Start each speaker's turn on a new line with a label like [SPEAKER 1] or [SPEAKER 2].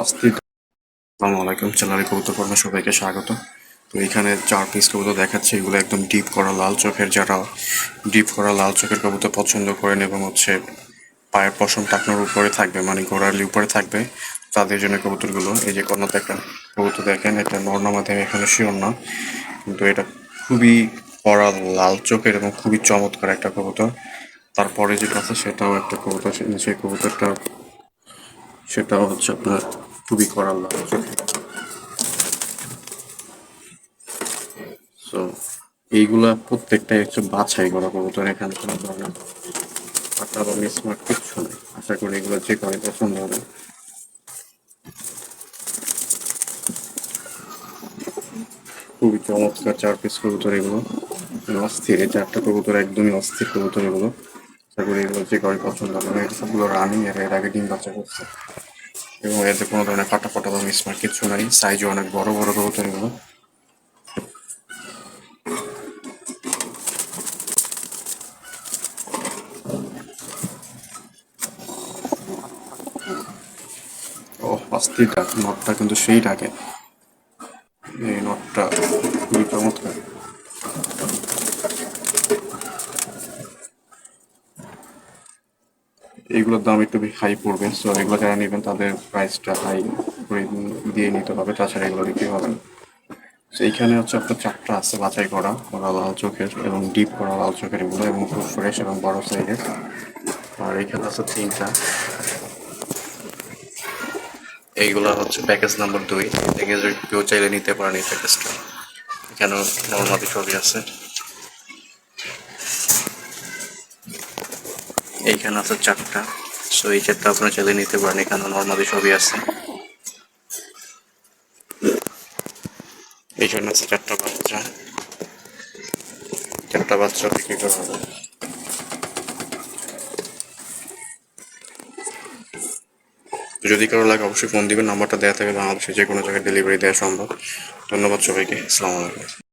[SPEAKER 1] আসসালামু আলাইকুম, চ্যানেলে কবুতর ফার্মে সবাইকে স্বাগত। তো এখানে 4 পিস কবুতর দেখাচ্ছে। এগুলো একদম ডিপ করা লাল চোখের, যারা ডিপ করা লাল চোখের কবুতর পছন্দ করেন এবং পায়ের পশম টাকনোর উপরে থাকবে, মানে গোড়ালির উপরে থাকবে, তাদের জন্য কবুতরগুলো। এই যে কোনো একটা কবুতর দেখেন, এটা নর না মাদি এখানে শিওর না, কিন্তু এটা খুবই কড়া লাল চোখের এবং খুবই চমৎকার একটা কবুতর। তারপরে যেটা আছে সেটাও একটা কবুতর, সেই কবুতরটা সেটাও হচ্ছে আপনার খুবই কড়া লাল চোখের। সো এইগুলা প্রত্যেকটাই হচ্ছে বাছাই করা কবুতর। এখানে কোনো ধরনের পাতা বা মিসমার্ক কিচ্ছু নেই। আশা করি এগুলো যে করে পছন্দ হবে। খুবই চমৎকার 4 পিস কবুতর এগুলো, অস্থির। এই 4টা কবুতর একদমই অস্থির কবুতর এগুলো। আশা করি এগুলো যে করে পছন্দ হবে। এটা সবগুলো রানিং, এর আগে ডিম বাচ্চা করছে এবং এতে কোনো ধরনের ফাটা ফাটা বা মিসমার্ক কিচ্ছু নাই। সাইজও অনেক বড় বড় কবুতর এগুলো। ও অস্থির ডাক, নটটা কিন্তু সেই ডাকে। এই নটটা খুবই চমৎকার। এইগুলোর দাম একটু হাই পড়বে, সো এগুলো যারা নেবেন তাদের প্রাইসটা হাই করে দিয়ে নিতে হবে, তাছাড়া এগুলো বিক্রি হবে না। তো এইখানে হচ্ছে আপনার 4টা আছে বাছাই করা, ওরা লাল চোখের এবং ডিপ করা লাল চোখের এগুলো, এবং খুব ফ্রেশ এবং বড় সাইজের। আর এইখানে আছে 3টা। এইগুলা হচ্ছে প্যাকেজ নাম্বার 2। থেকে যদি কেউ চাইলে নিতে পারেন এই প্যাকেজটা। এখানে নর্মালি সবই আছে। এইখানে আছে 4টা। সো এই 4টা আপনারা চাইলে নিতে পারেন, এখানে নর্মালি সবই আছে। এইখানে আছে 4টা বাচ্চা। 4টা বাচ্চা বিক্রি করা হবে। তো যদি কারো লাগে অবশ্যই ফোন দিবেন, নাম্বারটা দেওয়া থাকে। বাংলাদেশে যে কোনো জায়গায় ডেলিভারি দেওয়া সম্ভব। ধন্যবাদ সবাইকে। আসসালামু আলাইকুম।